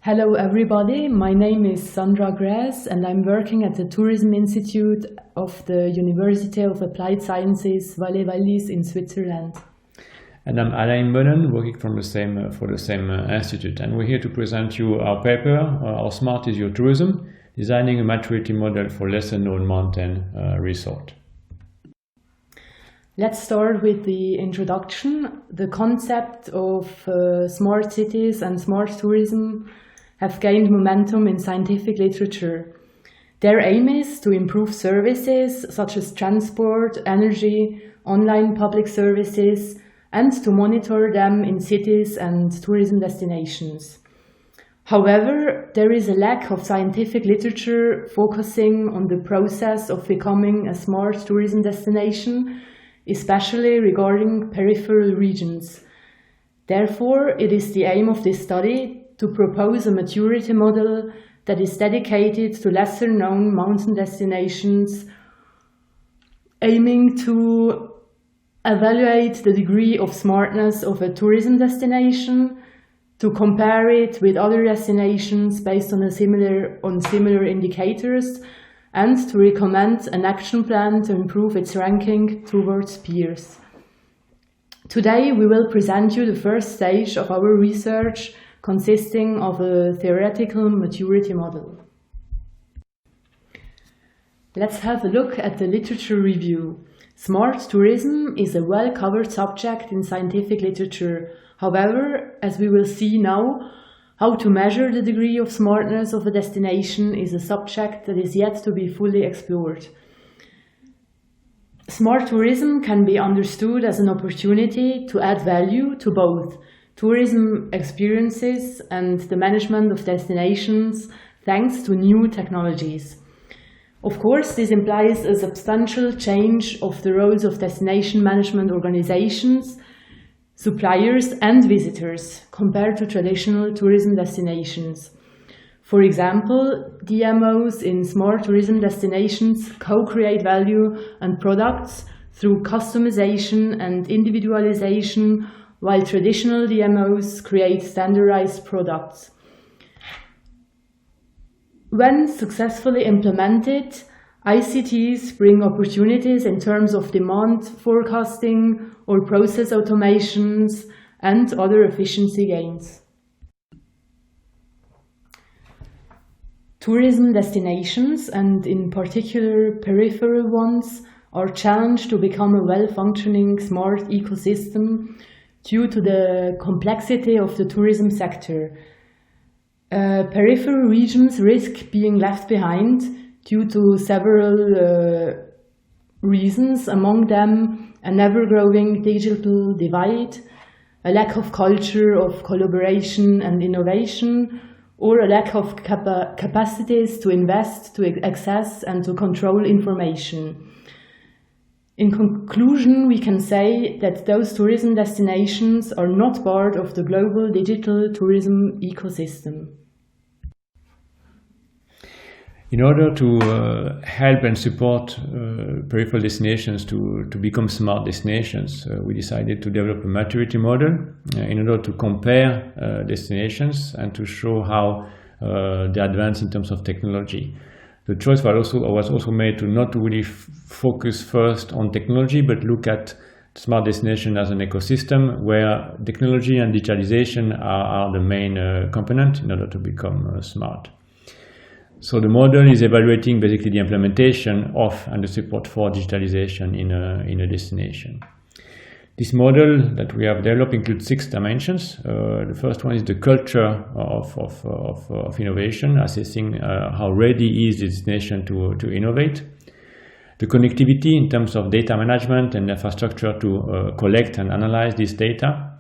Hello everybody, my name is Sandra Grezes and I'm working at the Tourism Institute of the University of Applied Sciences Valais-Wallis in Switzerland. And I'm Alain Imboden, working for the same institute, and we're here to present you our paper, How Smart is Your Tourism? Designing a maturity model for lesser known mountain resort. Let's start with the introduction. The concept of smart cities and smart tourism have gained momentum in scientific literature. Their aim is to improve services such as transport, energy, online public services, and to monitor them in cities and tourism destinations. However, there is a lack of scientific literature focusing on the process of becoming a smart tourism destination, especially regarding peripheral regions. Therefore, it is the aim of this study to propose a maturity model that is dedicated to lesser-known mountain destinations, aiming to evaluate the degree of smartness of a tourism destination, to compare it with other destinations based on similar indicators, and to recommend an action plan to improve its ranking towards peers. Today we will present you the first stage of our research, consisting of a theoretical maturity model. Let's have a look at the literature review. Smart tourism is a well-covered subject in scientific literature. However, as we will see now, how to measure the degree of smartness of a destination is a subject that is yet to be fully explored. Smart tourism can be understood as an opportunity to add value to both tourism experiences and the management of destinations thanks to new technologies. Of course, this implies a substantial change of the roles of destination management organizations, suppliers and visitors compared to traditional tourism destinations. For example, DMOs in smart tourism destinations co-create value and products through customization and individualization, while traditional DMOs create standardized products. When successfully implemented, ICTs bring opportunities in terms of demand forecasting or process automations and other efficiency gains. Tourism destinations, and in particular peripheral ones, are challenged to become a well-functioning smart ecosystem due to the complexity of the tourism sector. Peripheral regions risk being left behind due to several reasons, among them an ever-growing digital divide, a lack of culture of collaboration and innovation, or a lack of capacities to invest, to access and to control information. In conclusion, we can say that those tourism destinations are not part of the global digital tourism ecosystem. In order to help and support peripheral destinations to become smart destinations, we decided to develop a maturity model in order to compare destinations and to show how they advance in terms of technology. The choice was also made to not really focus first on technology, but look at smart destination as an ecosystem where technology and digitalization are the main component in order to become smart. So the model is evaluating basically the implementation of and the support for digitalization in a destination. This model that we have developed includes 6 dimensions. The first one is the culture of innovation, assessing how ready is the destination to innovate. The connectivity in terms of data management and infrastructure to collect and analyze this data.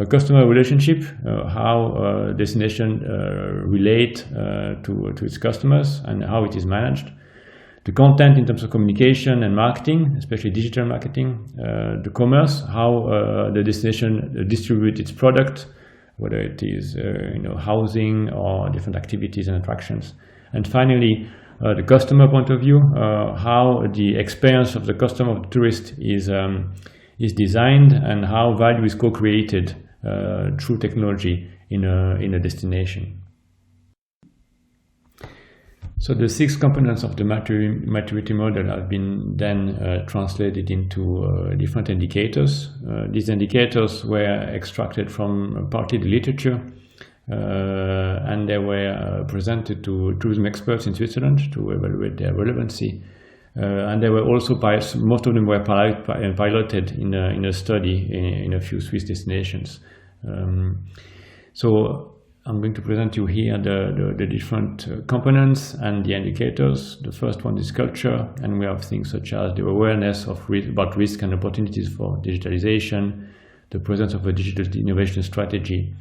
Customer relationship, how destination relate to its customers and how it is managed. The content in terms of communication and marketing, especially digital marketing. The commerce, how the destination distributes its product, whether it is housing or different activities and attractions. And finally, the customer point of view, how the experience of the customer, of the tourist, is designed and how value is co-created through technology in a destination. So the 6 components of the maturity model have been then translated into different indicators. These indicators were extracted from partly the literature, and they were presented to tourism experts in Switzerland to evaluate their relevancy. And they were also, most of them were piloted in a study in a few Swiss destinations. So I'm going to present you here the different components and the indicators. The first one is culture, and we have things such as the awareness of about risk and opportunities for digitalization, the presence of a digital innovation strategy,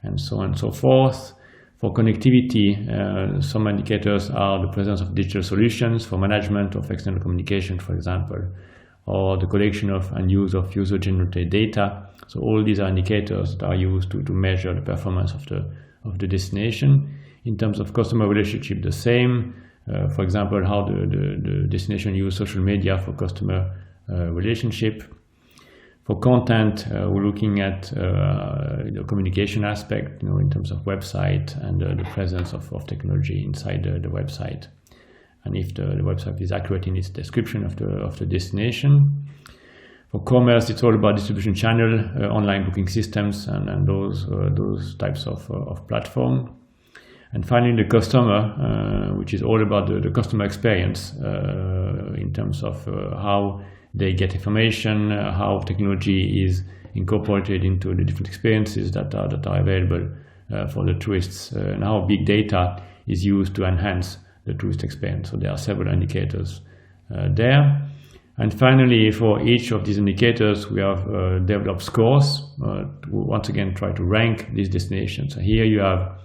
and so on and so forth. For connectivity, some indicators are the presence of digital solutions for management of external communication, for example, or the collection of and use of user-generated data. So all these are indicators that are used to measure the performance of the destination. In terms of customer relationship, the same. For example, how the destination use social media for customer relationship. For content, we're looking at the communication aspect, in terms of website and the presence of technology inside the website, and if the website is accurate in its description of the destination. For commerce, it's all about distribution channel, online booking systems, and those types of platform. And finally, the customer, which is all about the customer experience in terms of how they get information, how technology is incorporated into the different experiences that are available for the tourists, and how big data is used to enhance the tourist experience. So there are several indicators there. And finally, for each of these indicators, we have developed scores to once again try to rank these destinations. So here you have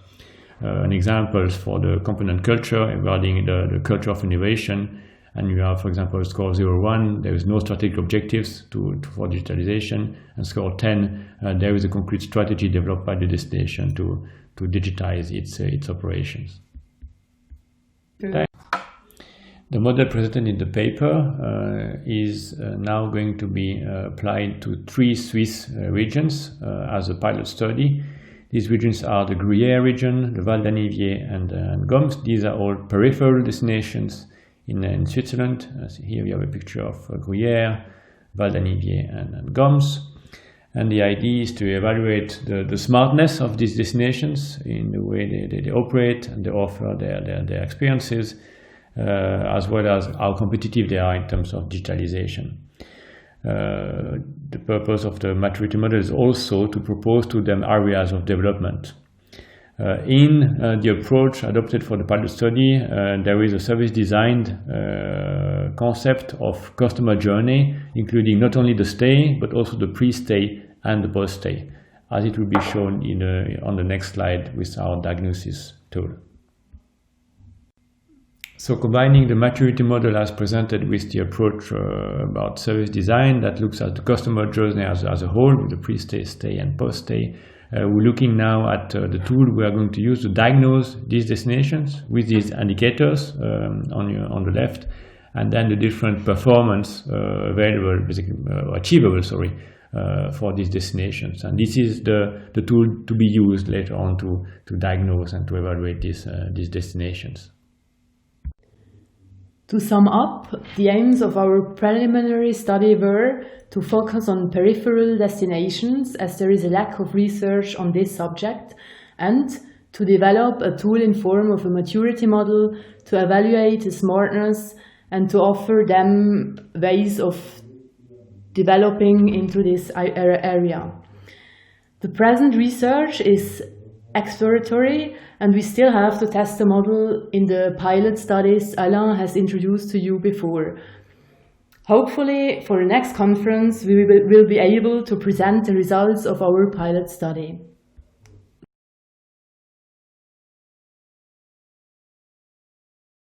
an example for the component culture regarding the culture of innovation. And you have, for example, score 0-1, there is no strategic objectives for digitalization, and score 10, there is a concrete strategy developed by the destination to digitize its operations. Okay. The model presented in the paper is now going to be applied to 3 Swiss regions as a pilot study. These regions are the Gruyère region, the Val d'Anivier, and Goms. These are all peripheral destinations in Switzerland. Here we have a picture of Gruyère, Val d'Anivier, and Goms. And the idea is to evaluate the smartness of these destinations in the way they operate and they offer their experiences, as well as how competitive they are in terms of digitalization. The purpose of the maturity model is also to propose to them areas of development. In the approach adopted for the pilot study, there is a service designed concept of customer journey, including not only the stay, but also the pre-stay and the post-stay, as it will be shown on the next slide with our diagnosis tool. So combining the maturity model as presented with the approach about service design that looks at the customer journey as a whole, with the pre-stay, stay, and post-stay, we're looking now at the tool we are going to use to diagnose these destinations with these indicators on the left, and then the different performance available, achievable, for these destinations. And this is the tool to be used later on to diagnose and to evaluate these destinations. To sum up, the aims of our preliminary study were to focus on peripheral destinations, as there is a lack of research on this subject, and to develop a tool in form of a maturity model to evaluate the smartness and to offer them ways of developing into this area. The present research is exploratory, and we still have to test the model in the pilot studies Alain has introduced to you before. Hopefully, for the next conference, we will be able to present the results of our pilot study.